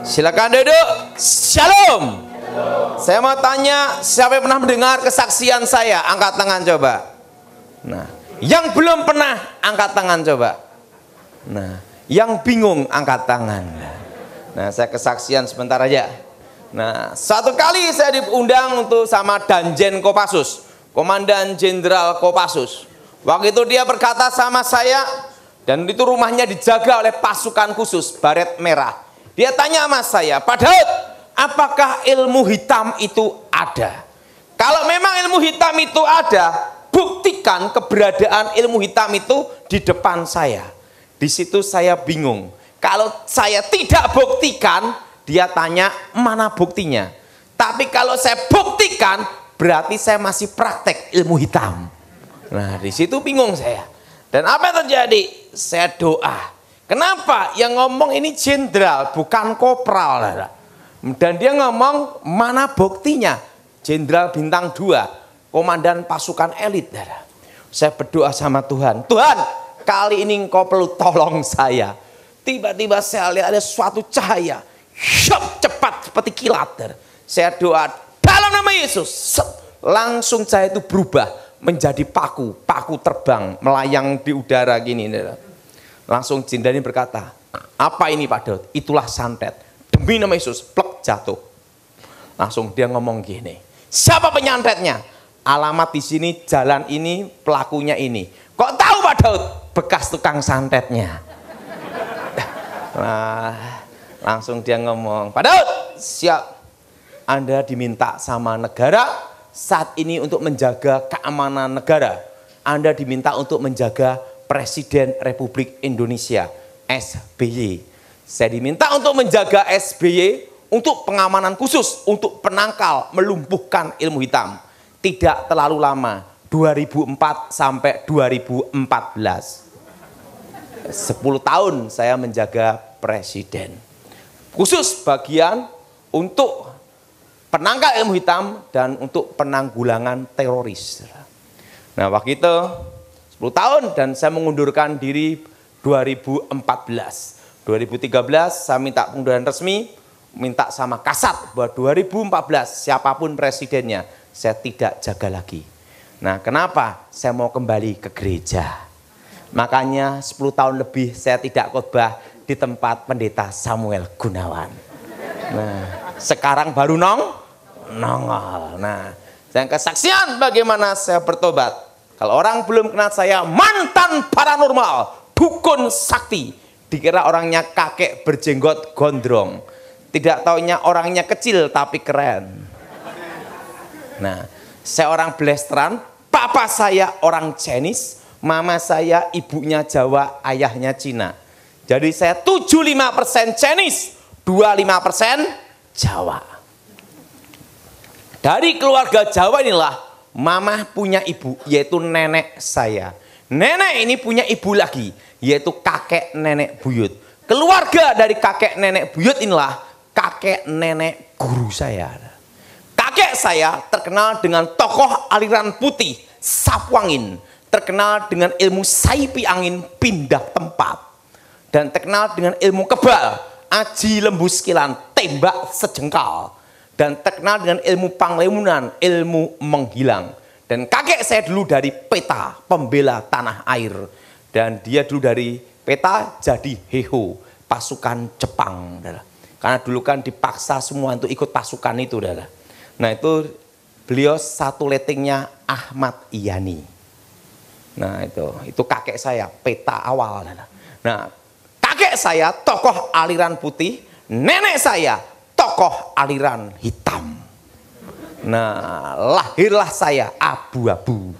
Silakan duduk. Shalom. Saya mau tanya, siapa yang pernah mendengar kesaksian saya? Angkat tangan coba. Nah, yang belum pernah angkat tangan coba. Nah, yang bingung angkat tangan. Nah, saya kesaksian sebentar aja. Nah, satu kali saya diundang untuk sama Danjen Kopassus, Komandan Jenderal Kopassus. Waktu itu dia berkata sama saya, dan itu rumahnya dijaga oleh pasukan khusus baret merah. Dia tanya sama saya, Pak Daud, apakah ilmu hitam itu ada? Kalau memang ilmu hitam itu ada, buktikan keberadaan ilmu hitam itu di depan saya. Di situ saya bingung. Kalau saya tidak buktikan, dia tanya mana buktinya. Tapi kalau saya buktikan, berarti saya masih praktek ilmu hitam. Nah, di situ bingung saya. Dan apa yang terjadi? Saya doa. Kenapa? Yang ngomong ini jenderal, bukan kopral. Dan dia ngomong, mana buktinya? Jenderal bintang 2, komandan pasukan elit. Saya berdoa sama Tuhan. Tuhan, kali ini engkau perlu tolong saya. Tiba-tiba saya lihat ada suatu cahaya. Cepat seperti kilat. Saya doa, dalam nama Yesus. Langsung cahaya itu berubah menjadi paku terbang melayang di udara gini. Langsung jin ini berkata, apa ini Pak Daud? Itulah santet. Demi nama Yesus, plek jatuh. Langsung dia ngomong gini, siapa penyantetnya? Alamat di sini, jalan ini, pelakunya ini. Kok tahu Pak Daud? Bekas tukang santetnya. Nah, langsung dia ngomong, Pak Daud, siap. Anda diminta sama negara saat ini untuk menjaga keamanan negara. Anda diminta untuk menjaga Presiden Republik Indonesia, SBY. Saya diminta untuk menjaga SBY untuk pengamanan khusus, untuk penangkal, melumpuhkan ilmu hitam. Tidak terlalu lama, 2004 sampai 2014. 10 tahun saya menjaga Presiden. Khusus bagian untuk penangkal ilmu hitam dan untuk penanggulangan teroris. Nah, waktu itu 10 tahun dan saya mengundurkan diri 2014. 2013 saya minta pengunduran resmi, minta sama Kasat bahwa 2014 siapapun presidennya saya tidak jaga lagi. Nah, kenapa? Saya mau kembali ke gereja. Makanya 10 tahun lebih saya tidak khotbah di tempat pendeta Samuel Gunawan. Nah, sekarang baru nongol. Nah, yang kesaksian bagaimana saya bertobat. Kalau orang belum kenal saya, mantan paranormal, dukun sakti. Dikira orangnya kakek berjenggot gondrong. Tidak taunya orangnya kecil tapi keren. Nah, saya orang Blasteran, papa saya orang Chinese, mama saya ibunya Jawa, ayahnya Cina. Jadi saya 75% Chinese, 25% Jawa. Dari keluarga Jawa inilah mama punya ibu, yaitu nenek saya. Nenek ini punya ibu lagi, yaitu kakek nenek buyut. Keluarga dari kakek nenek buyut inilah kakek nenek guru saya. Kakek saya terkenal dengan tokoh aliran putih, Sapuangin. Terkenal dengan ilmu saipi angin pindah tempat. Dan terkenal dengan ilmu kebal, aji lembu sekilan, tembak sejengkal. Dan terkenal dengan ilmu panglemunan, ilmu menghilang. Dan kakek saya dulu dari peta, pembela tanah air. Dan dia dulu dari peta jadi Heho, pasukan Jepang. Karena dulu kan dipaksa semua untuk ikut pasukan itu. Nah, itu beliau satu letingnya Ahmad Yani. Nah, itu kakek saya, peta awal. Nah, kakek saya tokoh aliran putih, nenek saya tokoh aliran hitam. Nah, lahirlah saya abu-abu.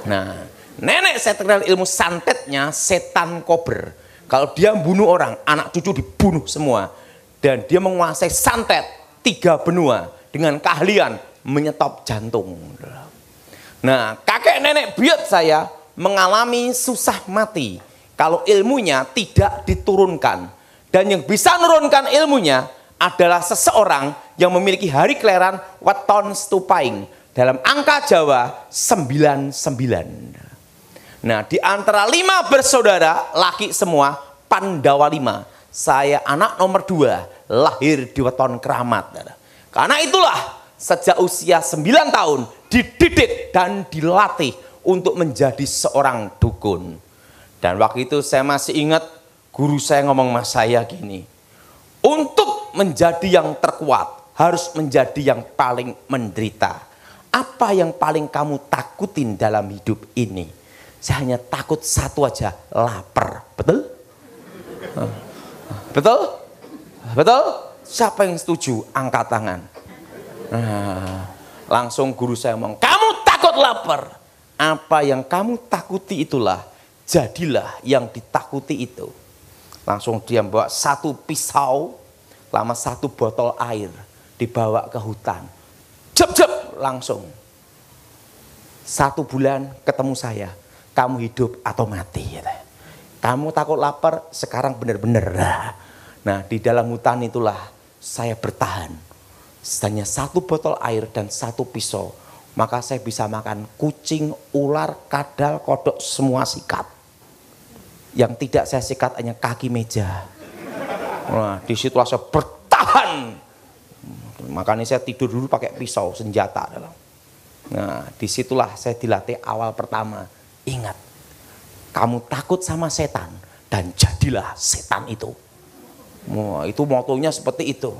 Nah, nenek saya terkenal ilmu santetnya setan kober. Kalau dia membunuh orang, anak cucu dibunuh semua. Dan dia menguasai santet 3 benua dengan keahlian menyetop jantung. Nah, kakek nenek buyut saya mengalami susah mati kalau ilmunya tidak diturunkan. Dan yang bisa menurunkan ilmunya adalah seseorang yang memiliki hari kelahiran weton stupaing dalam angka Jawa 99. Nah, di antara 5 bersaudara laki semua, Pandawa 5. Saya anak nomor 2, lahir di weton Keramat. Karena itulah sejak usia 9 tahun dididik dan dilatih untuk menjadi seorang dukun. Dan waktu itu saya masih ingat guru saya ngomong sama saya gini, untuk menjadi yang terkuat harus menjadi yang paling menderita. Apa yang paling kamu takutin dalam hidup ini? Saya hanya takut satu aja, lapar. Betul? Betul? Betul? Siapa yang setuju? Angkat tangan. Langsung guru saya ngomong, kamu takut lapar. Apa yang kamu takuti itulah, jadilah yang ditakuti itu. Langsung dia bawa satu pisau, lama satu botol air, dibawa ke hutan. Jep-jep, langsung. 1 bulan ketemu saya, kamu hidup atau mati. Kamu takut lapar, sekarang benar-benar. Nah, di dalam hutan itulah saya bertahan. Hanya 1 botol air dan 1 pisau. Maka saya bisa makan kucing, ular, kadal, kodok, semua sikat. Yang tidak saya sikat hanya kaki meja. Nah, disitulah saya bertahan. Makanya saya tidur dulu pakai pisau, senjata. Nah, disitulah saya dilatih awal pertama. Ingat, kamu takut sama setan dan jadilah setan itu. Wah, itu motonya seperti itu.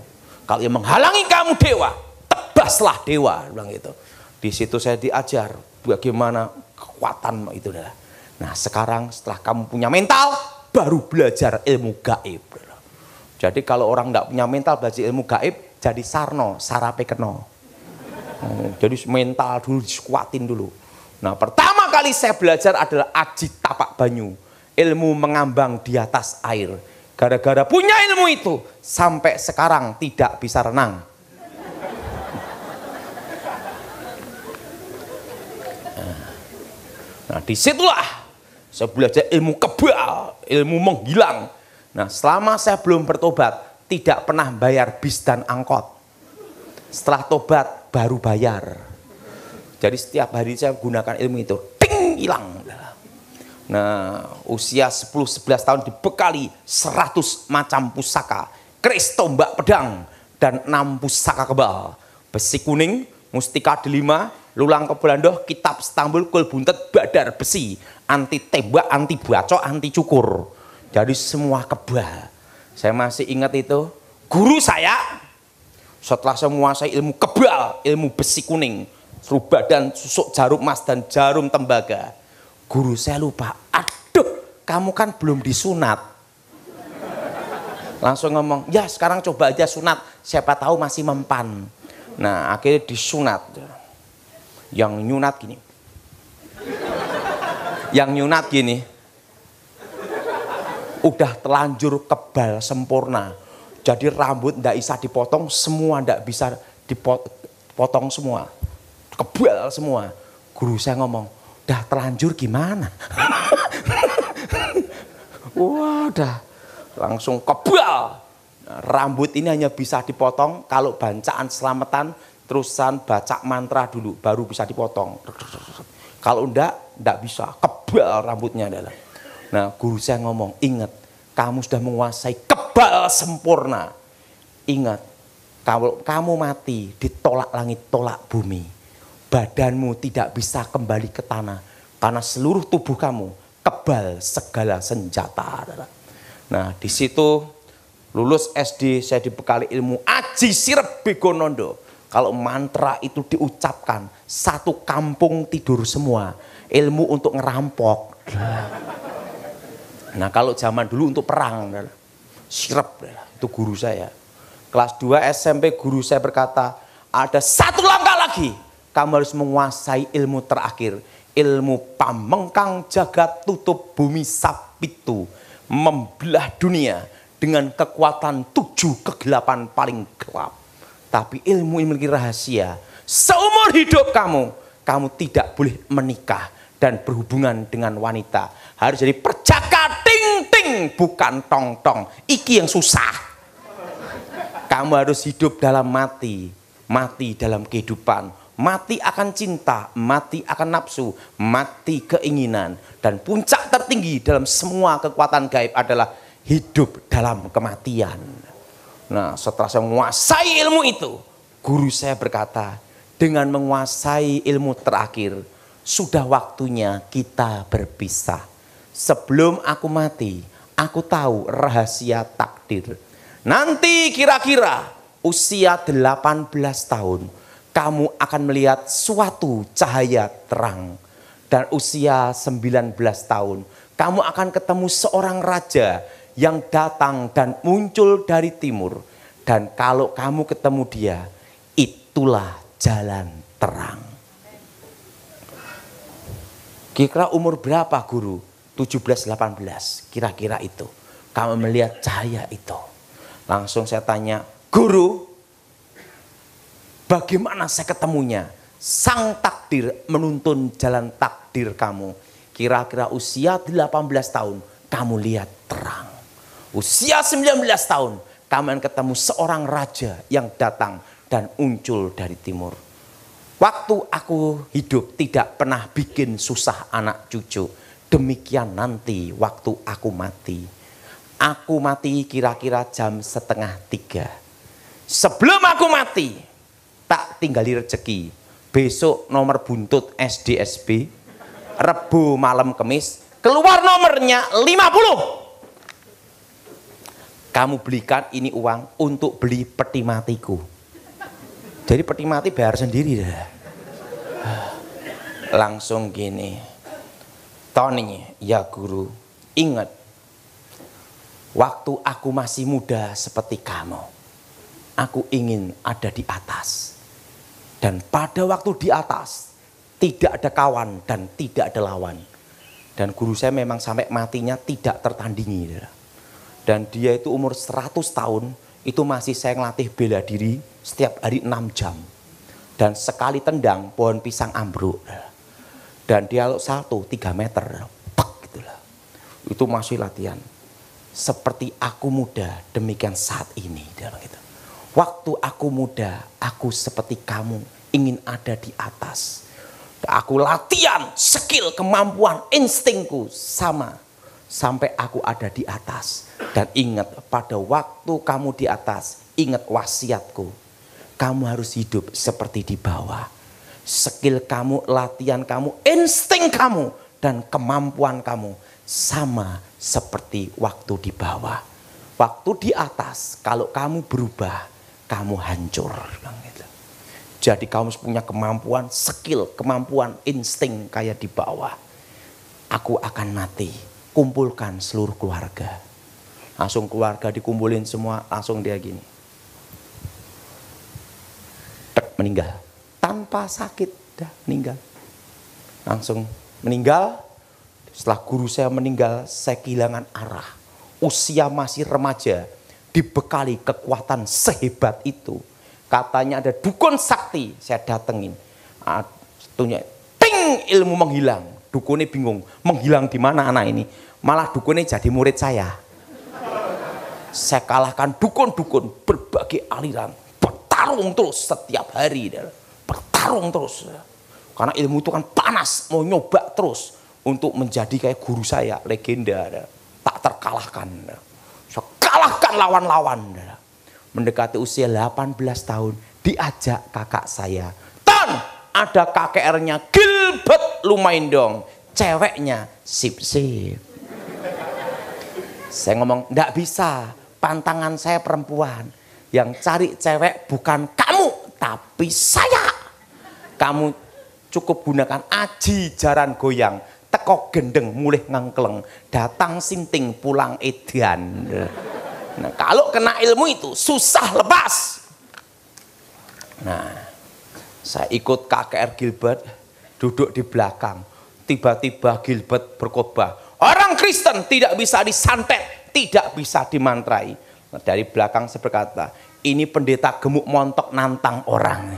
Kalau yang menghalangi kamu dewa, tebaslah dewa, bilang gitu. Di situ saya diajar bagaimana kekuatan itu. Nah, sekarang setelah kamu punya mental, baru belajar ilmu gaib. Jadi kalau orang nggak punya mental belajar ilmu gaib, jadi sarno, sarape keno. Jadi mental dulu dikuatin dulu. Nah, pertama kali saya belajar adalah aji tapak banyu, ilmu mengambang di atas air. Gara-gara punya ilmu itu, sampai sekarang tidak bisa renang. Nah, disitulah saya belajar ilmu kebal, ilmu menghilang. Nah, selama saya belum bertobat, tidak pernah bayar bis dan angkot. Setelah tobat, baru bayar. Jadi setiap hari saya gunakan ilmu itu, ting, hilang. Nah, usia 10-11 tahun dibekali 100 macam pusaka, keris, tombak, pedang, dan 6 pusaka kebal. Besi kuning, mustika delima, lulang kebelandoh, kitab Stambul, kul buntet, badar besi, anti tembak, anti bacok, anti cukur. Jadi semua kebal. Saya masih ingat itu, guru saya setelah saya menguasai ilmu kebal, ilmu besi kuning, serubah dan susuk jarum emas dan jarum tembaga. Guru saya lupa, aduh kamu kan belum disunat. Langsung ngomong, ya sekarang coba aja sunat, siapa tahu masih mempan. Nah, akhirnya disunat. Yang nyunat gini. Yang nyunat gini. Udah terlanjur kebal sempurna. Jadi rambut ndak bisa dipotong, semua ndak bisa dipotong semua. Kebal semua. Guru saya ngomong, udah terlanjur gimana? Wah, udah langsung kebal. Nah, rambut ini hanya bisa dipotong kalau bacaan selamatan, terusan baca mantra dulu, baru bisa dipotong. Kalau enggak bisa, kebal rambutnya adalah. Nah, guru saya ngomong, ingat, kamu sudah menguasai kebal sempurna. Ingat, kalau kamu mati, ditolak langit, tolak bumi. Badanmu tidak bisa kembali ke tanah, karena seluruh tubuh kamu kebal segala senjata. Nah, di situ lulus SD saya dibekali ilmu aji sirep begonondo. Kalau mantra itu diucapkan, satu kampung tidur semua. Ilmu untuk ngerampok. Nah, kalau zaman dulu untuk perang, sirep itu guru saya. Kelas 2 SMP guru saya berkata, ada satu langkah lagi. Kamu harus menguasai ilmu terakhir. Ilmu pamengkang jagat tutup bumi sapitu. Membelah dunia dengan kekuatan 7 kegelapan paling gelap. Tapi ilmu yang memiliki rahasia. Seumur hidup kamu, kamu tidak boleh menikah dan berhubungan dengan wanita. Harus jadi perjaka ting-ting, bukan tong-tong. Iki yang susah. Kamu harus hidup dalam mati. Mati dalam kehidupan. Mati akan cinta, mati akan nafsu, mati keinginan. Dan puncak tertinggi dalam semua kekuatan gaib adalah hidup dalam kematian. Nah, setelah saya menguasai ilmu itu, guru saya berkata, dengan menguasai ilmu terakhir, sudah waktunya kita berpisah. Sebelum aku mati, aku tahu rahasia takdir. Nanti kira-kira usia 18 tahun, kamu akan melihat suatu cahaya terang. Dan usia 19 tahun, kamu akan ketemu seorang raja yang datang dan muncul dari timur. Dan kalau kamu ketemu dia, itulah jalan terang. Kira-kira umur berapa guru? 17-18, kira-kira itu. Kamu melihat cahaya itu. Langsung saya tanya, guru, bagaimana saya ketemunya? Sang takdir menuntun jalan takdir kamu. Kira-kira usia 18 tahun, kamu lihat terang. Usia 19 tahun, kamu akan ketemu seorang raja yang datang dan muncul dari timur. Waktu aku hidup tidak pernah bikin susah anak cucu. Demikian nanti waktu aku mati. Aku mati kira-kira jam 2:30. Sebelum aku mati, tak tinggali rezeki. Besok nomor buntut SDSB, Rebu malam Kemis, keluar nomornya 50. Kamu belikan ini uang untuk beli peti matiku. Jadi peti mati bayar sendiri dah. Langsung gini, Tony, ya guru, ingat, waktu aku masih muda seperti kamu, aku ingin ada di atas. Dan pada waktu di atas, tidak ada kawan dan tidak ada lawan. Dan guru saya memang sampai matinya tidak tertandingi. Dan dia itu umur 100 tahun, itu masih saya ngelatih bela diri setiap hari 6 jam. Dan sekali tendang, pohon pisang ambruk. Dan dia 3 meter. Gitulah. Itu masih latihan. Seperti aku muda, demikian saat ini. Waktu aku muda, aku seperti kamu, ingin ada di atas. Aku latihan, skill, kemampuan, instingku sama. Sampai aku ada di atas. Dan ingat, pada waktu kamu di atas, ingat wasiatku. Kamu harus hidup seperti di bawah. Skill kamu, latihan kamu, insting kamu, dan kemampuan kamu sama seperti waktu di bawah. Waktu di atas, kalau kamu berubah, kamu hancur. Jadi kamu punya kemampuan, skill, kemampuan, insting kayak di bawah. Aku akan mati. Kumpulkan seluruh keluarga. Langsung keluarga dikumpulin semua, langsung dia gini. Meninggal. Tanpa sakit, dah meninggal. Langsung meninggal. Setelah guru saya meninggal, saya kehilangan arah. Usia masih remaja. Dibekali kekuatan sehebat itu. Katanya ada dukun sakti, saya datengin. Tentunya, ting, ilmu menghilang. Dukunnya bingung, menghilang di mana anak ini? Malah dukunnya jadi murid saya. Saya kalahkan dukun-dukun berbagai aliran. Bertarung terus setiap hari. Bertarung terus. Karena ilmu itu kan panas, mau nyoba terus. Untuk menjadi kayak guru saya, legenda. Tak terkalahkan. Kalahkan lawan-lawan. Mendekati usia 18 tahun, diajak kakak saya. Tan, ada KKR-nya Gilbert Lumaindong. Ceweknya sip-sip. Saya ngomong, enggak bisa. Pantangan saya perempuan. Yang cari cewek bukan kamu, tapi saya. Kamu cukup gunakan aji jaran goyang. Teko gendeng mulih ngengkleng. Datang sinting pulang edan. Nah, kalau kena ilmu itu susah lepas. Nah, saya ikut KKR Gilbert, duduk di belakang. Tiba-tiba Gilbert berkhotbah. Orang Kristen tidak bisa disantet, tidak bisa dimantrai. Nah, dari belakang saya berkata, ini pendeta gemuk montok nantang orang.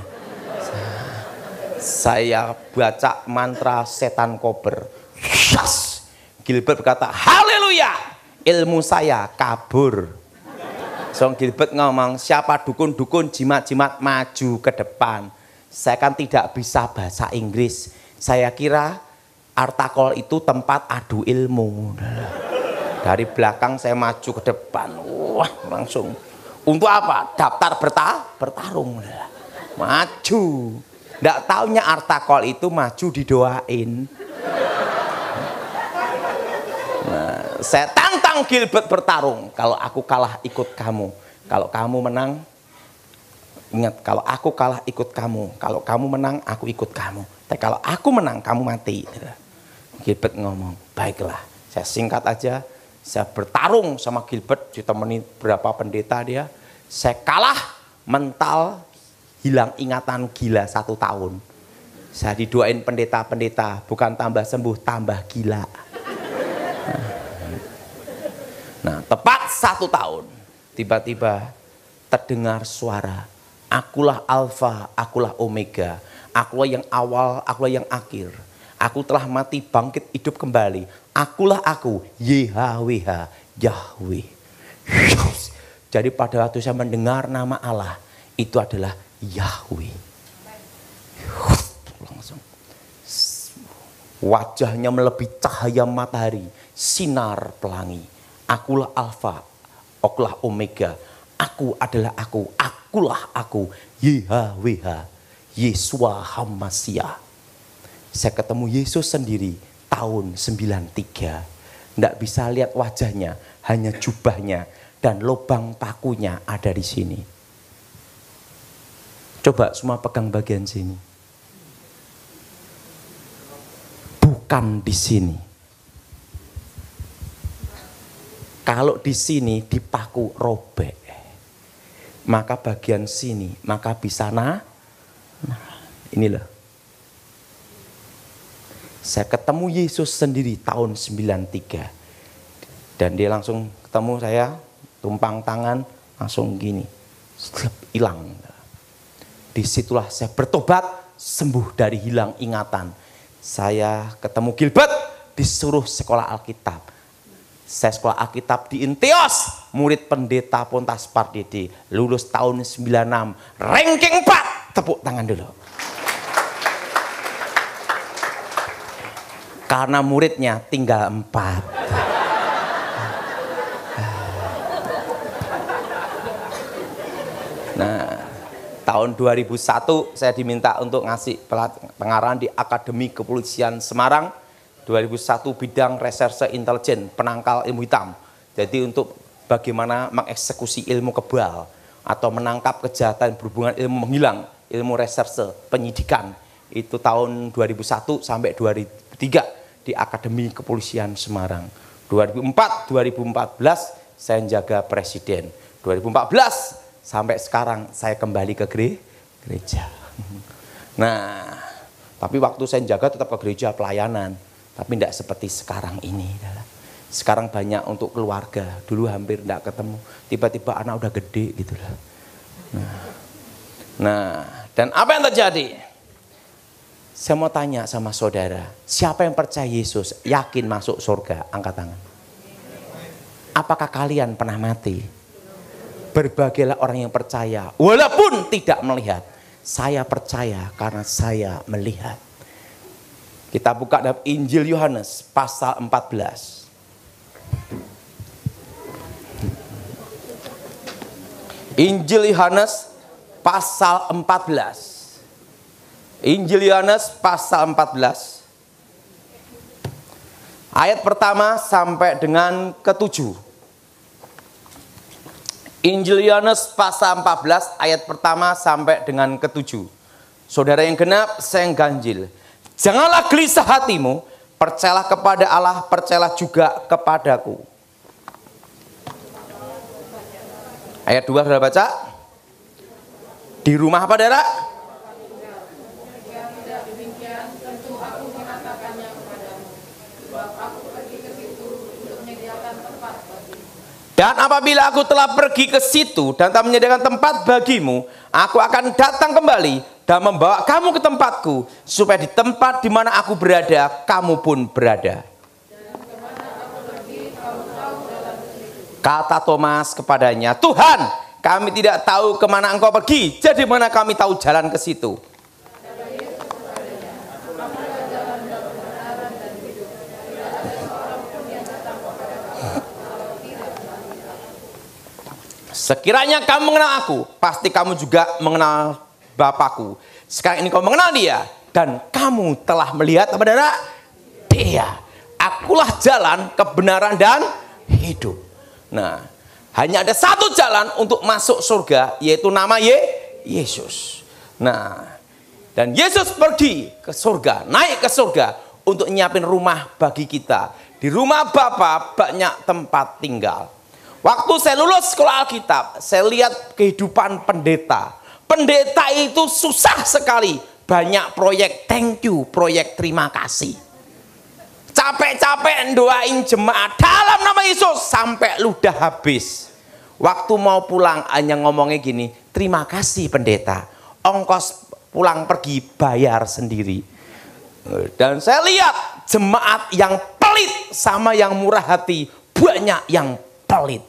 Saya baca mantra setan kober. Yes! Gilbert berkata, haleluya, ilmu saya kabur. Song Gilbert ngomong, siapa dukun-dukun jimat-jimat maju ke depan. Saya kan tidak bisa bahasa Inggris. Saya kira Artakol itu tempat adu ilmu. Dari belakang saya maju ke depan. Wah, langsung. Untuk apa? Daftar bertarung. Maju. Nggak taunya Artakol itu maju didoain. Nah, saya tantang Gilbert bertarung. Kalau aku kalah ikut kamu. Kalau kamu menang, ingat, kalau aku kalah ikut kamu. Kalau kamu menang, aku ikut kamu. Tapi kalau aku menang, kamu mati. Gilbert ngomong, baiklah. Saya singkat aja. Saya bertarung sama Gilbert, ditemani berapa pendeta dia. Saya kalah mental, hilang ingatan, gila 1 tahun. Saya didoain pendeta-pendeta, bukan tambah sembuh, tambah gila. Nah, tepat 1 tahun, tiba-tiba terdengar suara, akulah Alfa, akulah Omega, akulah yang awal, akulah yang akhir. Aku telah mati, bangkit, hidup kembali. Akulah aku, YHWH, Yahweh. Jadi pada waktu saya mendengar nama Allah, itu adalah Yahweh. Langsung. Wajahnya melebihi cahaya matahari, sinar pelangi. Akulah Alfa, akulah Omega. Aku adalah aku, akulah aku, YHWH, Yesua HaMashiach. Saya ketemu Yesus sendiri tahun 93. Nggak bisa lihat wajahnya, hanya jubahnya dan lubang pakunya ada di sini. Coba semua pegang bagian sini. Bukan di sini. Kalau di sini dipaku robek, maka bagian sini, maka bisa nah inilah. Saya ketemu Yesus sendiri tahun 93. Dan dia langsung ketemu saya, tumpang tangan, langsung gini. Hilang. Disitulah saya bertobat, sembuh dari hilang ingatan. Saya ketemu Gilbert, disuruh sekolah Alkitab. Saya sekolah Alkitab di Inteos, murid pendeta Pontas Pardede. Lulus tahun 96, ranking 4. Tepuk tangan dulu. Karena muridnya tinggal 4. Nah, tahun 2001 saya diminta untuk ngasih pengarahan di Akademi Kepolisian Semarang. 2001 bidang reserse intelijen, penangkal ilmu hitam. Jadi untuk bagaimana mengeksekusi ilmu kebal atau menangkap kejahatan berhubungan ilmu menghilang, ilmu reserse, penyidikan. Itu tahun 2001 sampai 2003. Di Akademi Kepolisian Semarang. 2004-2014 saya jaga presiden. 2014 sampai sekarang saya kembali ke gereja. Nah, tapi waktu saya jaga tetap ke gereja pelayanan. Tapi tidak seperti sekarang ini. Sekarang banyak untuk keluarga. Dulu hampir tidak ketemu. Tiba-tiba anak udah gede gitu lah. Nah, dan apa yang terjadi? Saya mau tanya sama saudara, siapa yang percaya Yesus, yakin masuk surga? Angkat tangan. Apakah kalian pernah mati? Berbahagialah orang yang percaya, walaupun tidak melihat. Saya percaya karena saya melihat. Kita buka dalam Injil Yohanes pasal 14. Injil Yohanes pasal 14. Injil Yohanes pasal 14 ayat pertama sampai dengan ke-7. Injil Yohanes pasal 14 ayat pertama sampai dengan ke-7. Saudara yang genap, saya yang ganjil. Janganlah gelisah hatimu, percayalah kepada Allah, percayalah juga kepadaku. Ayat 2 sudah baca? Di rumah apa, saudara? Dan apabila aku telah pergi ke situ dan telah menyediakan tempat bagimu, aku akan datang kembali dan membawa kamu ke tempatku, supaya di tempat di mana aku berada, kamu pun berada. Kata Thomas kepadanya, Tuhan, kami tidak tahu kemana engkau pergi, jadi mana kami tahu jalan ke situ? Sekiranya kamu mengenal aku, pasti kamu juga mengenal Bapakku. Sekarang ini kau mengenal dia, dan kamu telah melihat apa saudara? Dia. Akulah jalan, kebenaran, dan hidup. Nah, hanya ada satu jalan untuk masuk surga, yaitu nama Yesus. Nah, dan Yesus pergi ke surga, naik ke surga untuk nyiapin rumah bagi kita. Di rumah Bapa banyak tempat tinggal. Waktu saya lulus sekolah Alkitab, saya lihat kehidupan pendeta. Pendeta itu susah sekali. Banyak proyek thank you, proyek terima kasih. Capek-capek doain jemaat dalam nama Yesus sampai ludah habis. Waktu mau pulang hanya ngomongnya gini, terima kasih pendeta, ongkos pulang pergi bayar sendiri. Dan saya lihat jemaat yang pelit sama yang murah hati, banyak yang pelit.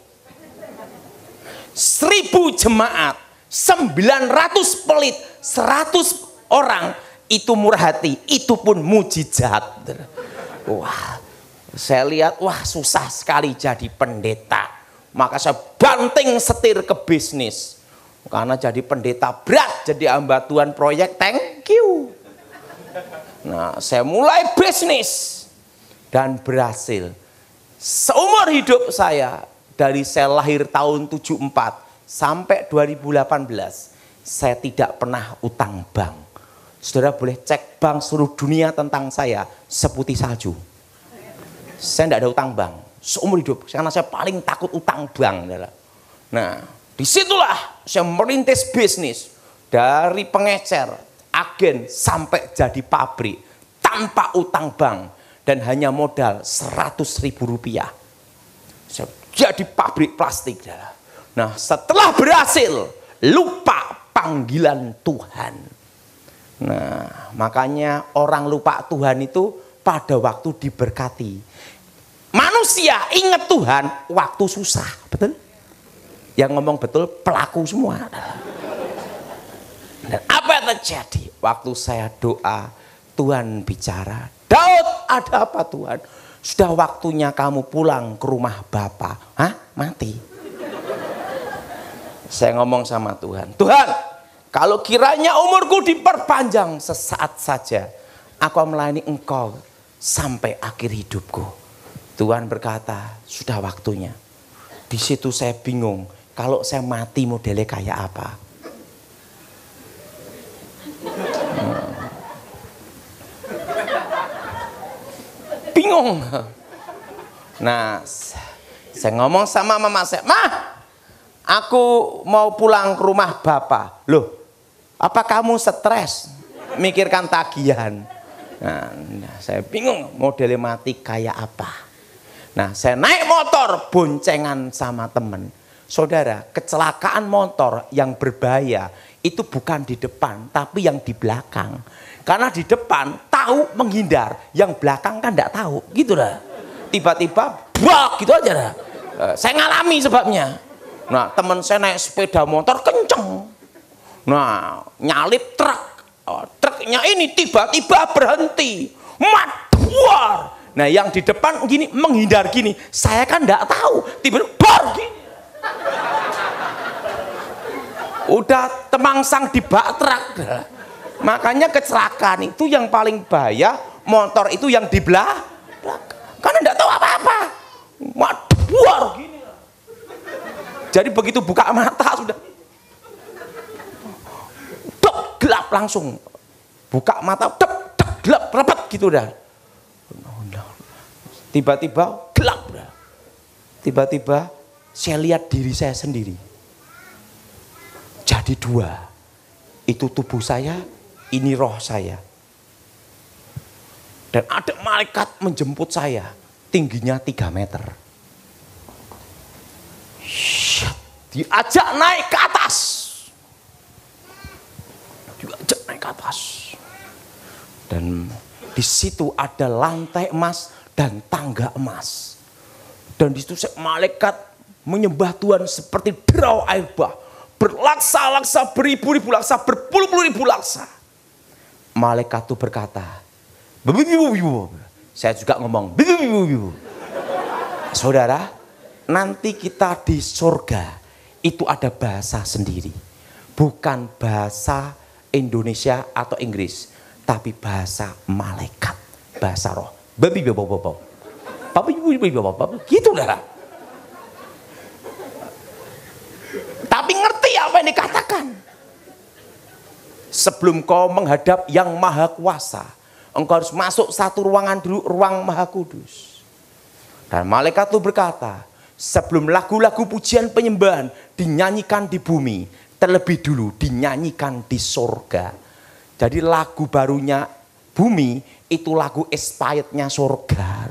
1000 jemaat, 900 pelit, 100 orang itu murah hati, itu pun mujizat. Wah, saya lihat, wah susah sekali jadi pendeta. Maka saya banting setir ke bisnis. Karena jadi pendeta berat, jadi hamba Tuhan proyek thank you. Nah, saya mulai bisnis dan berhasil. Seumur hidup saya, dari saya lahir tahun 74 sampai 2018, saya tidak pernah utang bank. Saudara boleh cek bank seluruh dunia tentang saya, seputih salju. Saya tidak ada utang bank seumur hidup, karena saya paling takut utang bank. Nah, disitulah saya merintis bisnis dari pengecer, agen sampai jadi pabrik tanpa utang bank dan hanya modal 100.000 rupiah. Saya jadi pabrik plastik. Nah, setelah berhasil, lupa panggilan Tuhan. Nah, makanya orang lupa Tuhan itu pada waktu diberkati. Manusia ingat Tuhan waktu susah, betul? Yang ngomong betul pelaku semua. Dan apa yang terjadi? Waktu saya doa, Tuhan bicara, Daud, ada apa Tuhan? Sudah waktunya kamu pulang ke rumah Bapa. Hah? Mati. Saya ngomong sama Tuhan, Tuhan, kalau kiranya umurku diperpanjang sesaat saja, aku melayani Engkau sampai akhir hidupku. Tuhan berkata, sudah waktunya. Di situ saya bingung, kalau saya mati modelnya kayak apa? Bingung. Nah, saya ngomong sama mama saya, Mah, aku mau pulang ke rumah Bapak. Loh, apa kamu stres mikirkan tagihan? Nah, saya bingung modelnya mati kayak apa. Nah, saya naik motor boncengan sama temen. Saudara, kecelakaan motor yang berbahaya itu bukan di depan, tapi yang di belakang. Karena di depan tahu menghindar, yang belakang kan tidak tahu, gitu lah. Tiba-tiba, bak, gitu aja lah. Saya ngalami sebabnya. Nah, teman saya naik sepeda motor kenceng. Nah, nyalip truk. Truknya ini tiba-tiba berhenti. Maduar. Nah, yang di depan gini menghindar gini. Saya kan enggak tahu. Tiba-tiba gini. Udah temangsang di bak truk. Makanya kecelakaan itu yang paling bahaya, motor itu yang di belakang. Karena enggak tahu apa-apa. Maduar gini. Jadi begitu buka mata sudah gelap langsung. Buka mata gelap repet gitu dah. Tiba-tiba gelap dah. Tiba-tiba saya lihat diri saya sendiri. Jadi dua. Itu tubuh saya, ini roh saya. Dan ada malaikat menjemput saya. Tingginya 3 meter. Diajak naik ke atas. Diajak naik ke atas. Dan di situ ada lantai emas dan tangga emas. Dan di situ malaikat menyembah Tuhan seperti derau air bah. Berlaksa-laksa, beribu-ribu laksa, berpuluh-puluh ribu laksa. Malaikat itu berkata, bibu-bibu. Saya juga ngomong, bibu-bibu. Saudara, nanti kita di surga itu ada bahasa sendiri. Bukan bahasa Indonesia atau Inggris, tapi bahasa malaikat, bahasa roh. Babi babi gitu dah. Tapi ngerti apa yang dikatakan. Sebelum kau menghadap yang maha kuasa, engkau harus masuk satu ruangan dulu, ruang maha kudus. Dan malaikat itu berkata, sebelum lagu-lagu pujian penyembahan dinyanyikan di bumi, terlebih dulu dinyanyikan di sorga. Jadi lagu barunya bumi itu lagu expirednya sorga.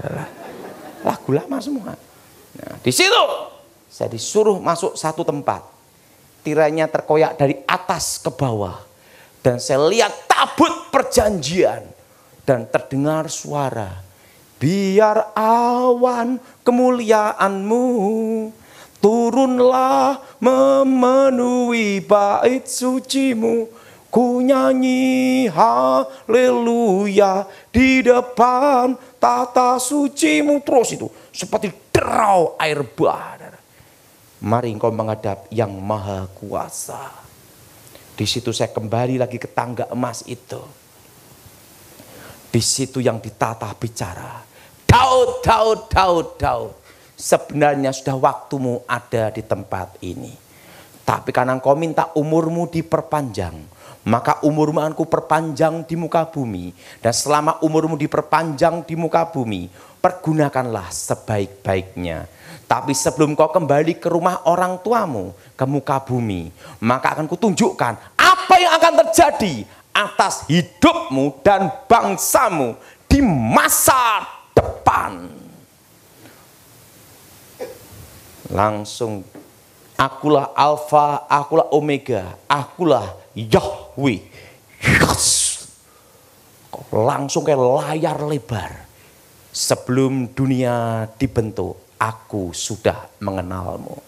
Lagu lama semua. Nah, di situ saya disuruh masuk satu tempat. Tirainya terkoyak dari atas ke bawah. Dan saya lihat tabut perjanjian. Dan terdengar suara. Biar awan kemuliaanmu turunlah memenuhi bait sucimu. Ku nyanyi haleluya di depan tata sucimu. Terus itu seperti derau air bah. Mari engkau menghadap yang maha kuasa. Di situ saya kembali lagi ke tangga emas itu. Di situ yang ditata bicara. Daud, Daud, Daud, Daud. Sebenarnya sudah waktumu ada di tempat ini. Tapi karena engkau minta umurmu diperpanjang, maka umurmu akan kuperpanjang di muka bumi. Dan selama umurmu diperpanjang di muka bumi, pergunakanlah sebaik-baiknya. Tapi sebelum kau kembali ke rumah orang tuamu, ke muka bumi, maka akan kutunjukkan apa yang akan terjadi atas hidupmu dan bangsamu di masa depan. Langsung, akulah Alfa, akulah Omega, akulah Yahweh. Yes. Langsung kayak layar lebar. Sebelum dunia dibentuk, aku sudah mengenalmu.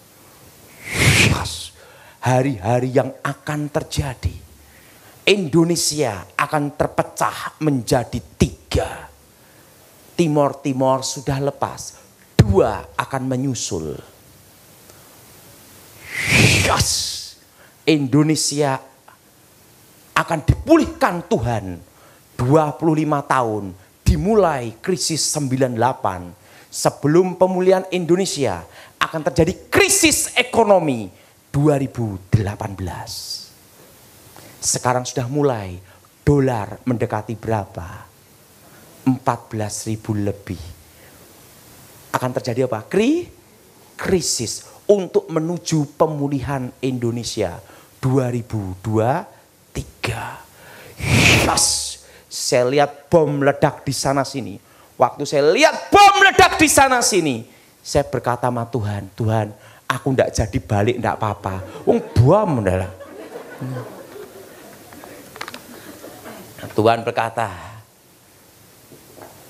Yes. Hari-hari yang akan terjadi, Indonesia akan terpecah menjadi 3. Timor sudah lepas, 2 akan menyusul. Yes. Indonesia akan dipulihkan Tuhan 25 tahun, dimulai krisis 98. Sebelum pemulihan Indonesia akan terjadi krisis ekonomi 2018. Sekarang sudah mulai, dolar mendekati berapa? 14.000 lebih. Akan terjadi apa? Krisis untuk menuju pemulihan Indonesia 2023. Yes. Saya lihat bom meledak di sana sini. Waktu saya lihat bom meledak di sana sini, saya berkata sama Tuhan, Tuhan, aku ndak jadi balik ndak apa-apa. Wong bom adalah. Tuhan berkata,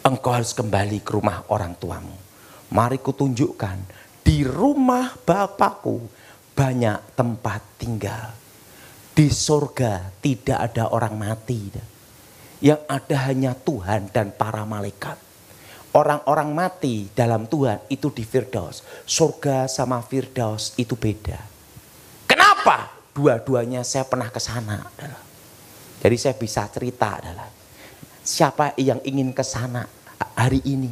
engkau harus kembali ke rumah orang tuamu. Mari kutunjukkan, di rumah Bapakku banyak tempat tinggal. Di surga tidak ada orang mati. Yang ada hanya Tuhan dan para malaikat. Orang-orang mati dalam Tuhan itu di Firdaus. Surga sama Firdaus itu beda. Kenapa? Dua-duanya saya pernah ke sana. Jadi saya bisa cerita adalah siapa yang ingin ke sana hari ini?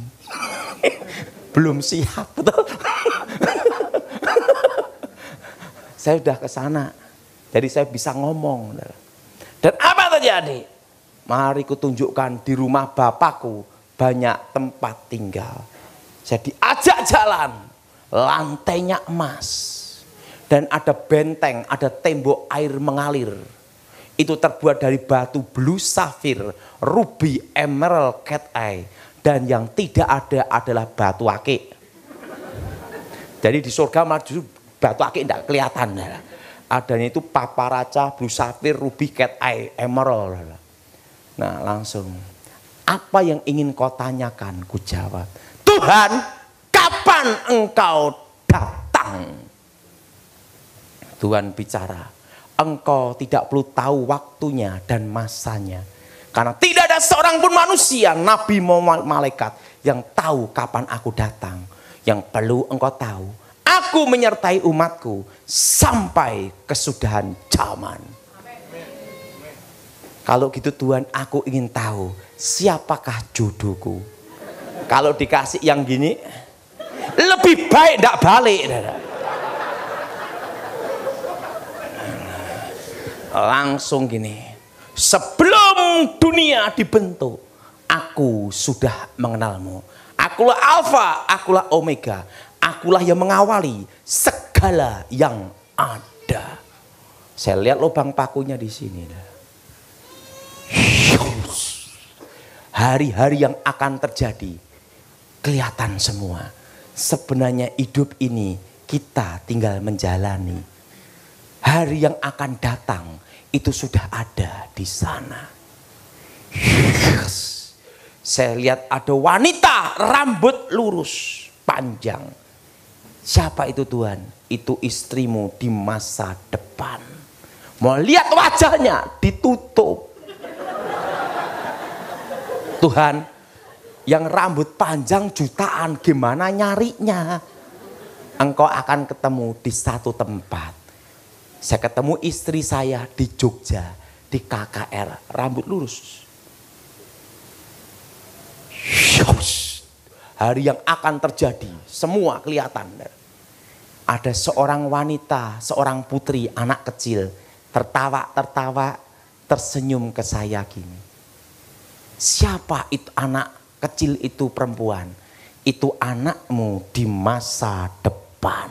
Belum siap, betul? Saya sudah ke sana. Jadi saya bisa ngomong. Dan apa terjadi? Mari kutunjukkan, di rumah Bapakku banyak tempat tinggal. Saya diajak jalan, lantainya emas. Dan ada benteng, ada tembok air mengalir. Itu terbuat dari batu blue sapphire, ruby, emerald, cat eye. Dan yang tidak ada adalah batu akik. Jadi di surga malah justru batu akik tidak kelihatan. Adanya itu paparaca, blue sapphire, ruby, cat eye, emerald. Nah langsung, apa yang ingin kau tanyakan? Ku jawab, Tuhan, kapan engkau datang? Tuhan bicara, engkau tidak perlu tahu waktunya dan masanya. Karena tidak ada seorang pun manusia, nabi, malaikat yang tahu kapan aku datang. Yang perlu engkau tahu, aku menyertai umatku sampai kesudahan zaman. Kalau gitu Tuhan, aku ingin tahu siapakah jodohku. Kalau dikasih yang gini, lebih baik tidak balik. Langsung gini, sebelum dunia dibentuk, aku sudah mengenalmu. Akulah Alfa, akulah Omega. Akulah yang mengawali segala yang ada. Saya lihat lubang pakunya di sini. Hari-hari yang akan terjadi kelihatan semua. Sebenarnya hidup ini kita tinggal menjalani. Hari yang akan datang itu sudah ada di sana. Saya lihat ada wanita rambut lurus panjang. Siapa itu Tuhan? Itu istrimu di masa depan. Mau lihat wajahnya ditutup. Tuhan, yang rambut panjang jutaan gimana nyarinya? Engkau akan ketemu di satu tempat. Saya ketemu istri saya di Jogja, di KKR, rambut lurus. Hari yang akan terjadi, semua kelihatan. Ada seorang wanita, seorang putri, anak kecil, tertawa, tersenyum ke saya gini. Siapa itu anak kecil itu perempuan? Itu anakmu di masa depan.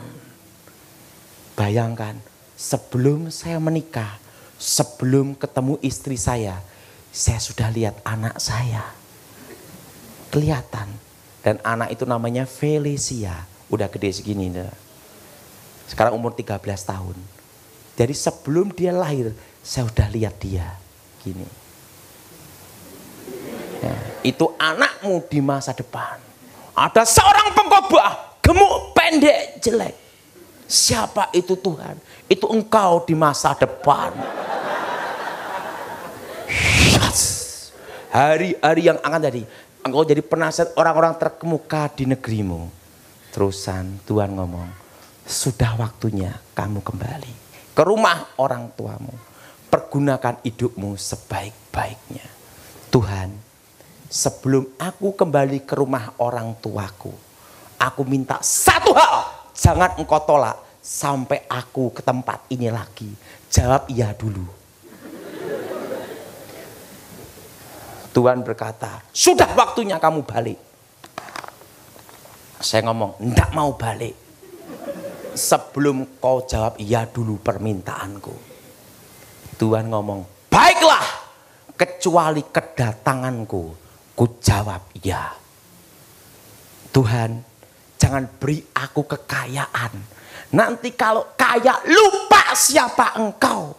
Bayangkan, sebelum saya menikah, sebelum ketemu istri saya sudah lihat anak saya. Kelihatan. Dan anak itu namanya Felicia. Udah gede segini. Sekarang umur 13 tahun. Jadi sebelum dia lahir, saya sudah lihat dia. Gini. Ya, itu anakmu di masa depan. Ada seorang pengkhotbah, gemuk, pendek, jelek. Siapa itu Tuhan? Itu engkau di masa depan. Hari-hari yang akan jadi, engkau jadi penasihat orang-orang terkemuka di negerimu. Terusan Tuhan ngomong, sudah waktunya kamu kembali ke rumah orang tuamu. Pergunakan hidupmu sebaik-baiknya. Tuhan, sebelum aku kembali ke rumah orang tuaku, aku minta satu hal, jangan engkau tolak sampai aku ke tempat ini lagi. Jawab iya dulu. Tuhan berkata, sudah waktunya kamu balik. Saya ngomong, enggak mau balik. Sebelum kau jawab iya dulu permintaanku. Tuhan ngomong, baiklah, kecuali kedatanganku. Ku jawab ya. Tuhan, jangan beri aku kekayaan. Nanti kalau kaya lupa siapa engkau.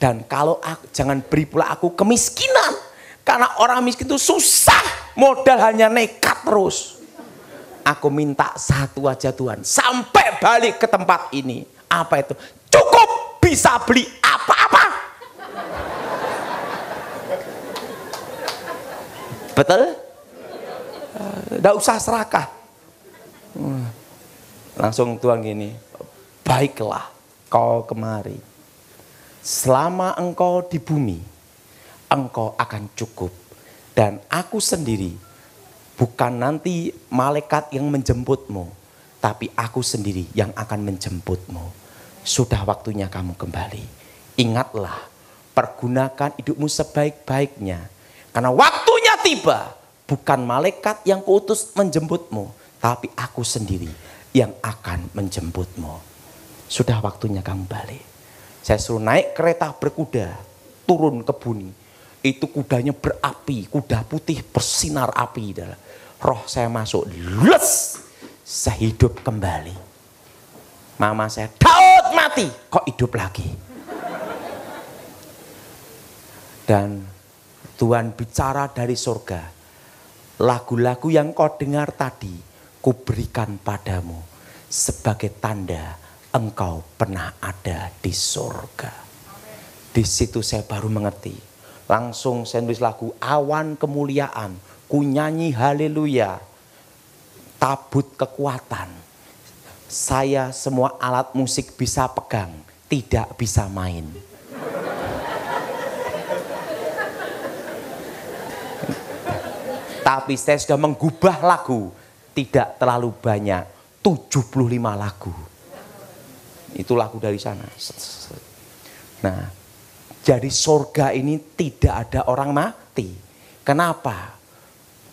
Dan kalau jangan beri pula aku kemiskinan. Karena orang miskin itu susah. Modal hanya nekat terus. Aku minta satu aja Tuhan. Sampai balik ke tempat ini. Apa itu? Cukup bisa beli apa-apa. Betul? Tidak usah serakah. Langsung Tuhan gini, baiklah kau kemari. Selama engkau di bumi, engkau akan cukup. Dan aku sendiri, bukan nanti malaikat yang menjemputmu, tapi aku sendiri yang akan menjemputmu. Sudah waktunya kamu kembali. Ingatlah, pergunakan hidupmu sebaik-baiknya. Karena waktunya tiba, bukan malaikat yang kuutus menjemputmu, tapi aku sendiri yang akan menjemputmu. Sudah waktunya kamu balik. Saya suruh naik kereta berkuda, turun ke bumi. Itu kudanya berapi, kuda putih bersinar api. Roh saya masuk, les, saya hidup kembali. Mama saya, Daud mati, kok hidup lagi? Dan Tuhan bicara dari surga. Lagu-lagu yang kau dengar tadi, kuberikan padamu sebagai tanda engkau pernah ada di surga. Di situ saya baru mengerti. Langsung saya nulis lagu Awan Kemuliaan. Ku nyanyi haleluya. Tabut kekuatan. saya semua alat musik bisa pegang, tidak bisa main. Tapi saya sudah menggubah lagu, tidak terlalu banyak, 75 lagu. Itu lagu dari sana. Nah, jadi sorga ini tidak ada orang mati. Kenapa?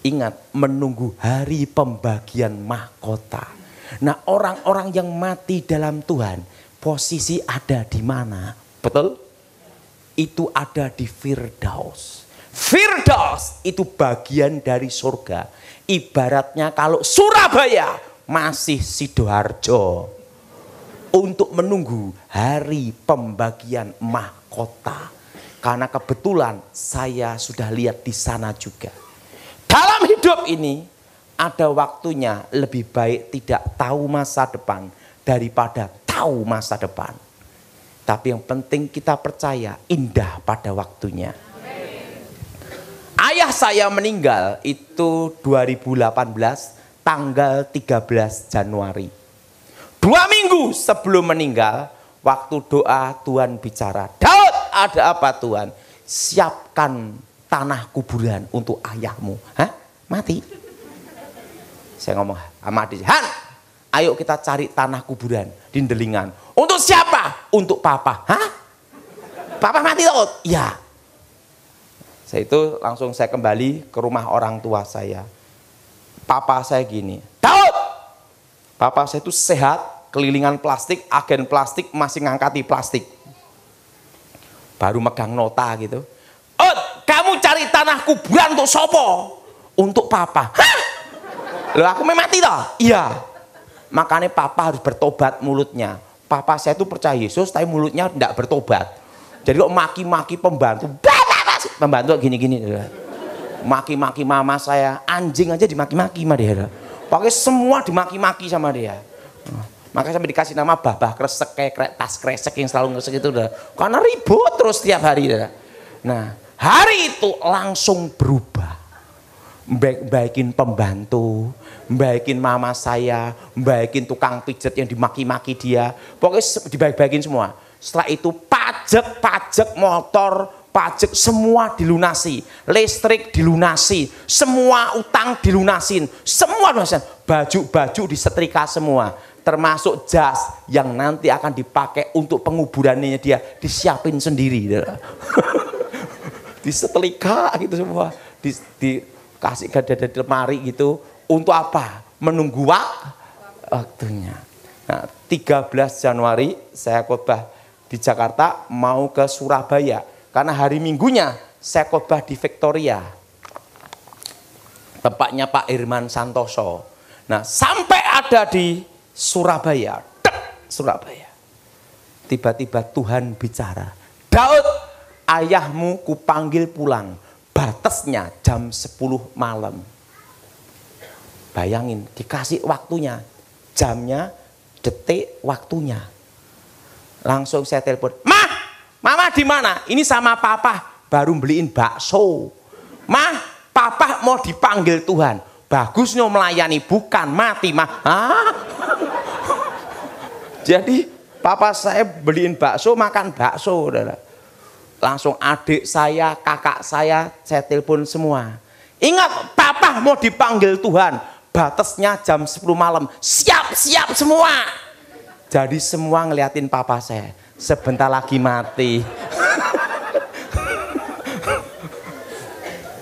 Ingat, menunggu hari pembagian mahkota. Nah, orang-orang yang mati dalam Tuhan, posisi ada di mana? Betul? Itu ada di Firdaus. Firdaus itu bagian dari surga. Ibaratnya kalau Surabaya masih Sidoarjo. Untuk menunggu hari pembagian mahkota. Karena kebetulan saya sudah lihat di sana juga. Dalam hidup ini ada waktunya lebih baik tidak tahu masa depan daripada tahu masa depan. Tapi yang penting kita percaya indah pada waktunya. Ayah saya meninggal itu 2018 tanggal 13 Januari. 2 minggu sebelum meninggal, waktu doa Tuhan bicara, Daud, ada apa Tuhan? Siapkan tanah kuburan untuk ayahmu. Hah? Mati? Saya ngomong sama adik, Han, ayo kita cari tanah kuburan di Delingan. Untuk siapa? Untuk papa. Hah? Papa mati Daud? Iya. Saya itu langsung saya kembali ke rumah orang tua saya. Papa saya gini, Daud! Papa saya itu sehat, kelilingan plastik, agen plastik, masih ngangkati plastik. Baru megang nota gitu. Oh, kamu cari tanah kuburan untuk sopo? Untuk papa. Hah? Loh, aku memang mati toh? Iya. Makanya papa harus bertobat mulutnya. Papa saya itu percaya Yesus, tapi mulutnya tidak bertobat. Jadi kok maki-maki pembantu. Pembantu gini-gini. Maki-maki mama saya, anjing aja dimaki-maki sama dia. Pokoknya semua dimaki-maki sama dia. Makanya sampai dikasih nama babah kresek, kayak tas kresek yang selalu kresek itu udah. Karena ribut terus tiap hari. Nah, hari itu langsung berubah. Baikin pembantu, baikin mama saya, baikin tukang pijet yang dimaki-maki dia. Pokoknya dibaik-baikin semua. Setelah itu pajak motor, pajak semua dilunasi, listrik dilunasi, semua utang dilunasin, semua lunasin, baju disetrika semua, termasuk jas yang nanti akan dipakai untuk penguburannya dia disiapin sendiri, disetrika gitu semua, dikasih ke lemari gitu, untuk apa? Menunggu waktunya. Nah, 13 Januari saya khotbah di Jakarta, mau ke Surabaya. Karena hari Minggunya saya khotbah di Victoria. Tempatnya Pak Irman Santoso. Nah, sampai ada di Surabaya. Surabaya. Tiba-tiba Tuhan bicara. Daud, ayahmu kupanggil pulang. Batasnya jam 10 malam. Bayangin, dikasih waktunya. Jamnya, detik, waktunya. Langsung saya telepon, Mama di mana? Ini sama papa baru beliin bakso. Papa mau dipanggil Tuhan. Bagusnya melayani, bukan mati Jadi papa saya beliin bakso, makan bakso. Langsung adik saya, kakak saya telepon semua. Ingat, papa mau dipanggil Tuhan. Batasnya jam 10 malam. Siap semua. Jadi semua ngeliatin papa saya. Sebentar lagi mati.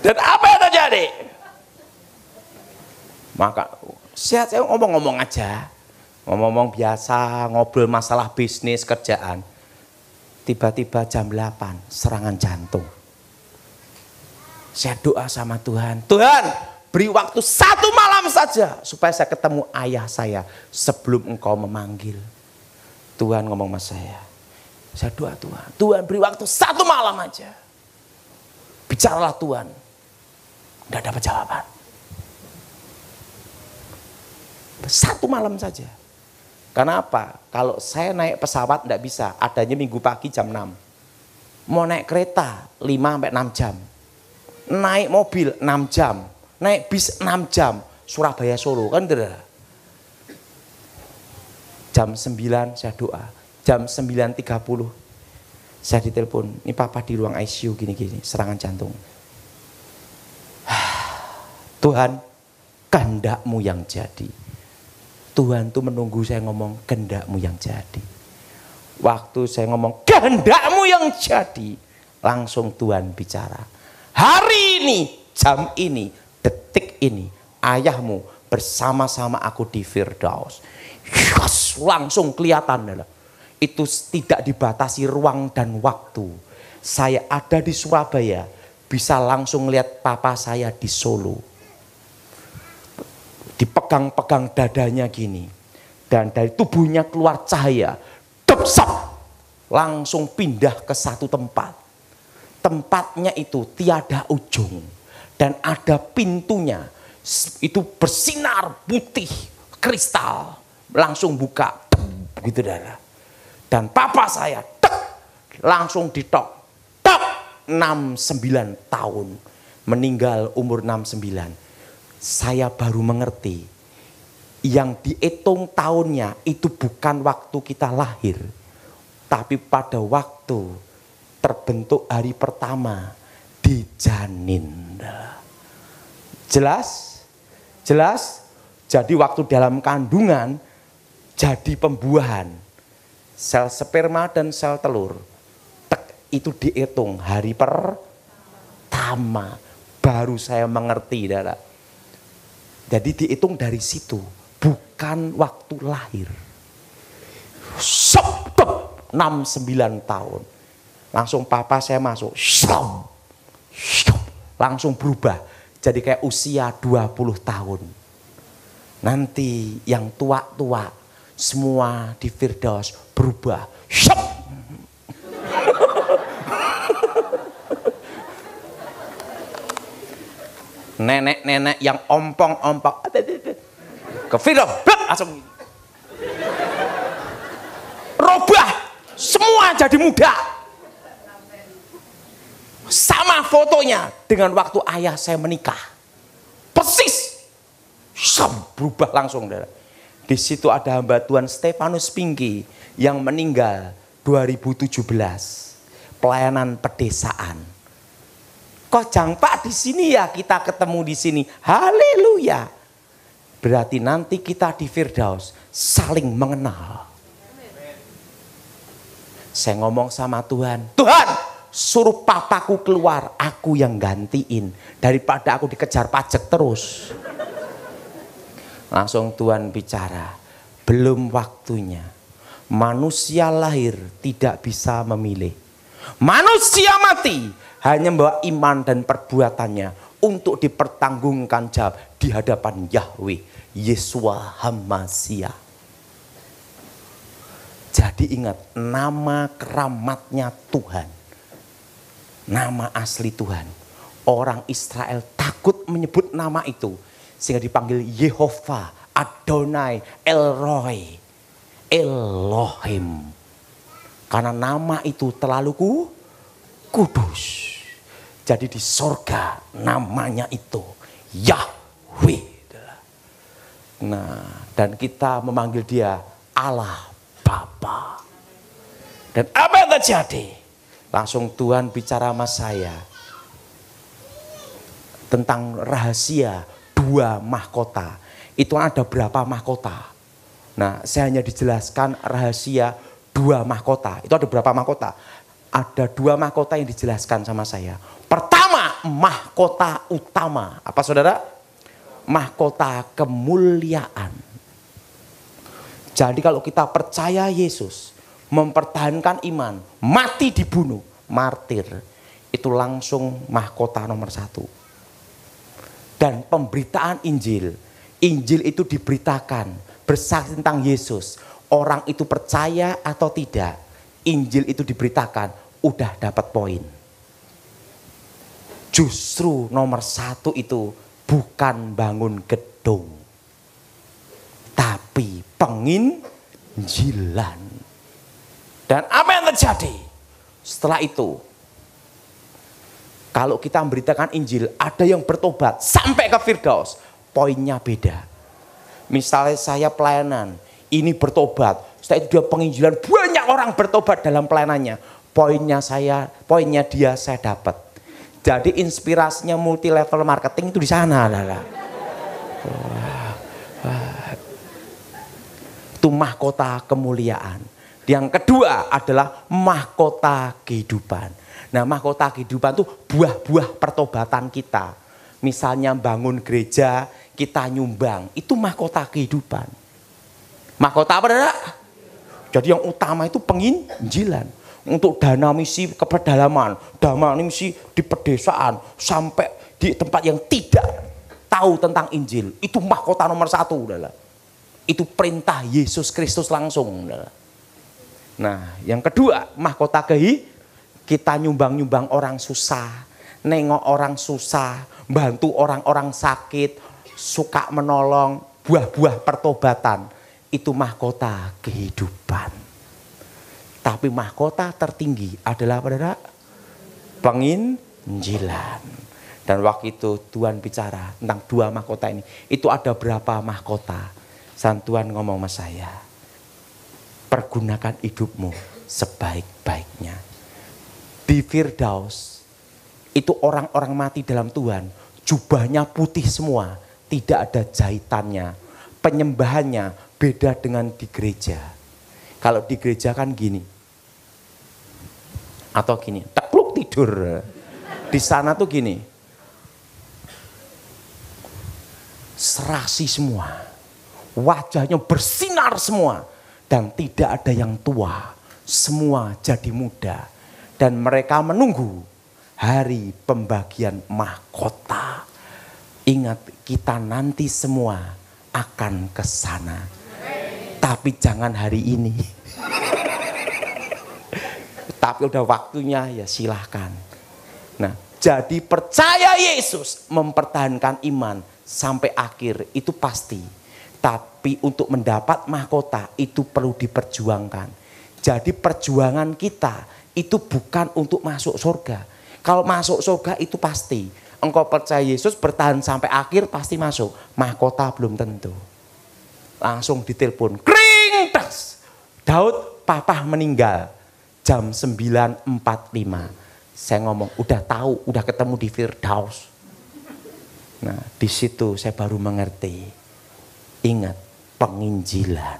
Dan apa yang terjadi? Maka saya ngomong-ngomong aja. Ngomong-ngomong biasa, ngobrol masalah bisnis, kerjaan. Tiba-tiba jam 8, serangan jantung. Saya doa sama Tuhan. Tuhan, beri waktu 1 malam saja. Supaya saya ketemu ayah saya sebelum engkau memanggil. Tuhan ngomong sama saya doa Tuhan beri waktu 1 malam aja. Bicaralah Tuhan. Tidak dapat jawaban. 1 malam saja. Kenapa? Kalau saya naik pesawat tidak bisa. Adanya Minggu pagi jam 6. Mau naik kereta 5-6 jam. Naik mobil 6 jam. Naik bis 6 jam. Surabaya Solo kan tidak. Jam 9 saya doa. Jam 9.30 saya ditelepon. Ini papa di ruang ICU gini-gini, serangan jantung. Tuhan, kehendak-Mu yang jadi. Tuhan tuh menunggu saya ngomong kehendak-Mu yang jadi. Waktu saya ngomong kehendak-Mu yang jadi, langsung Tuhan bicara. Hari ini, jam ini, detik ini, ayahmu bersama-sama aku di Firdaus. Yes, langsung kelihatan. Itu tidak dibatasi ruang dan waktu. Saya ada di Surabaya, bisa langsung lihat papa saya di Solo. Dipegang-pegang dadanya gini. Dan dari tubuhnya keluar cahaya. Depsap. Langsung pindah ke satu tempat. Tempatnya itu tiada ujung. Dan ada pintunya. Itu bersinar putih. Kristal. Langsung buka. Begitu darah. Dan papa saya. Langsung ditok. 69 tahun. Meninggal umur 69. Saya baru mengerti, yang dihitung tahunnya itu bukan waktu kita lahir, tapi pada waktu terbentuk hari pertama di janin. Jelas? Jelas? Jadi waktu dalam kandungan jadi pembuahan sel sperma dan sel telur. Itu dihitung hari pertama. Baru saya mengerti, Dara. Jadi dihitung dari situ, bukan waktu lahir. 69 tahun. Langsung papa saya masuk. Langsung berubah. Jadi kayak usia 20 tahun. Nanti yang tua-tua semua di Firdaus berubah. Nenek-nenek yang ompong-ompong ke Firdaus langsung robah, semua jadi muda. Sama fotonya dengan waktu ayah saya menikah, persis berubah langsung. Di situ ada hamba Tuhan Stefanus Pinky yang meninggal 2017, pelayanan pedesaan. Kojang Pak di sini ya, kita ketemu di sini. Haleluya. Berarti nanti kita di Firdaus saling mengenal. Saya ngomong sama Tuhan, Tuhan suruh papaku keluar, aku yang gantiin. Daripada aku dikejar pajak terus. Langsung Tuhan bicara, belum waktunya. Manusia lahir tidak bisa memilih. Manusia mati hanya membawa iman dan perbuatannya untuk dipertanggungan jawab di hadapan Yahweh, Yesua HaMasiah. Jadi ingat, nama keramatnya Tuhan, nama asli Tuhan. Orang Israel takut menyebut nama itu, sehingga dipanggil Yehova, Adonai, Elroy, Elohim. Karena nama itu terlalu kudus. Jadi di sorga namanya itu Yahweh. Nah, dan kita memanggil dia Allah Bapa. Dan apa yang terjadi? Langsung Tuhan bicara sama saya tentang rahasia 2 mahkota. Itu ada berapa mahkota? Nah, saya hanya dijelaskan rahasia 2 mahkota. Itu ada berapa mahkota? Ada 2 mahkota yang dijelaskan sama saya. Pertama, mahkota utama. Apa saudara? Mahkota kemuliaan. Jadi kalau kita percaya Yesus, mempertahankan iman, mati dibunuh, martir, itu langsung mahkota nomor 1. Dan pemberitaan Injil. Injil itu diberitakan, bersaksi tentang Yesus. Orang itu percaya atau tidak, Injil itu diberitakan, udah dapat poin. Justru nomor 1 itu bukan bangun gedung, tapi penginjilan. Dan apa yang terjadi setelah itu? Kalau kita memberitakan Injil, ada yang bertobat sampai ke Firdaus, poinnya beda. Misalnya saya pelayanan, ini bertobat. Setelah itu dia penginjilan, banyak orang bertobat dalam pelayanannya. Poinnya dia saya dapat. Jadi inspirasinya multi level marketing itu di sana adalah. Itu mahkota kemuliaan. Yang kedua adalah mahkota kehidupan. Nah, mahkota kehidupan itu buah-buah pertobatan kita. Misalnya bangun gereja, kita nyumbang, itu mahkota kehidupan. Mahkota apa, Saudara? Jadi yang utama itu penginjilan. Untuk dana misi ke pedalaman, dana misi di pedesaan, sampai di tempat yang tidak tahu tentang Injil. Itu mahkota nomor 1, Saudara. Itu perintah Yesus Kristus langsung. Nah, yang kedua, mahkota kita nyumbang-nyumbang orang susah, nengok orang susah, bantu orang-orang sakit, suka menolong, buah-buah pertobatan. Itu mahkota kehidupan. Tapi mahkota tertinggi adalah apa? Penginjilan. Dan waktu itu Tuhan bicara tentang 2 mahkota ini. Itu ada berapa mahkota? Tuhan ngomong sama saya, pergunakan hidupmu sebaik-baiknya. Di Firdaus, itu orang-orang mati dalam Tuhan, jubahnya putih semua, tidak ada jahitannya. Penyembahannya beda dengan di gereja. Kalau di gereja kan gini, atau gini, tekluk tidur. Di sana tuh gini, serasi semua. Wajahnya bersinar semua. Dan tidak ada yang tua. Semua jadi muda. Dan mereka menunggu hari pembagian mahkota. Ingat, kita nanti semua akan ke sana. Tapi jangan hari ini. Tapi udah waktunya, ya silahkan. Nah, jadi percaya Yesus, mempertahankan iman sampai akhir, itu pasti. Tapi untuk mendapat mahkota itu perlu diperjuangkan. Jadi perjuangan kita itu bukan untuk masuk surga. Kalau masuk surga itu pasti. Engkau percaya Yesus, bertahan sampai akhir, pasti masuk. Mahkota belum tentu. Langsung ditelepon, kring tas. Daud, papa meninggal jam 9.45. Saya ngomong, udah tahu, udah ketemu di Firdaus. Nah, di situ saya baru mengerti. Ingat, penginjilan.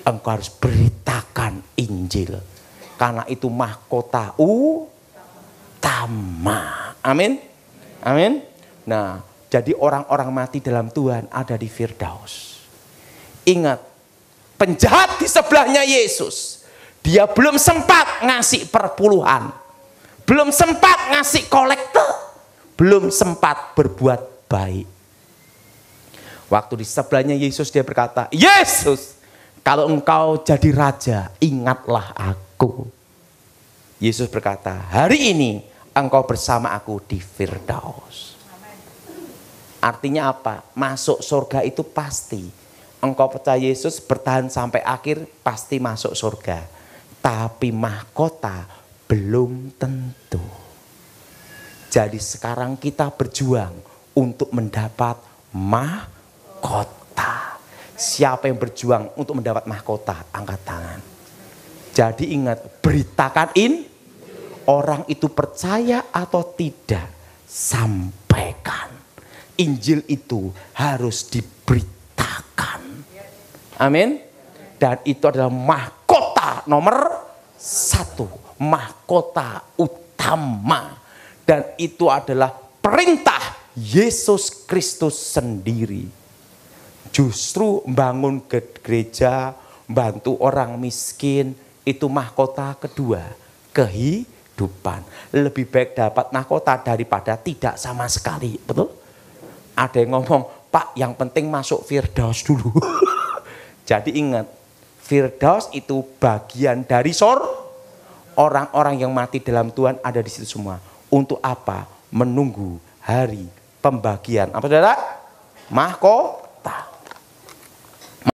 Engkau harus beritakan Injil. Karena itu mahkota utama. Amin. Amin. Nah, jadi orang-orang mati dalam Tuhan ada di Firdaus. Ingat, penjahat di sebelahnya Yesus, dia belum sempat ngasih perpuluhan, belum sempat ngasih kolekte, belum sempat berbuat baik. Waktu di sebelahnya Yesus, dia berkata, Yesus, kalau engkau jadi raja, ingatlah aku. Yesus berkata, hari ini engkau bersama aku di Firdaus. Artinya apa? Masuk surga itu pasti. Engkau percaya Yesus, bertahan sampai akhir, pasti masuk surga. Tapi mahkota belum tentu. Jadi sekarang kita berjuang untuk mendapat mahkota. Siapa yang berjuang untuk mendapat mahkota? Angkat tangan. Jadi ingat, beritakan orang itu percaya atau tidak, sampaikan. Injil itu harus diberitakan. Amin. Dan itu adalah mahkota nomor 1. Mahkota utama. Dan itu adalah perintah Yesus Kristus sendiri. Justru membangun gereja, bantu orang miskin, itu mahkota kedua, kehidupan. Lebih baik dapat mahkota daripada tidak sama sekali, betul? Ada yang ngomong, Pak, yang penting masuk Firdaus dulu. Jadi ingat, Firdaus itu bagian dari orang-orang yang mati dalam Tuhan ada di situ semua. Untuk apa? Menunggu hari pembagian. Apa saudara? Mahkota.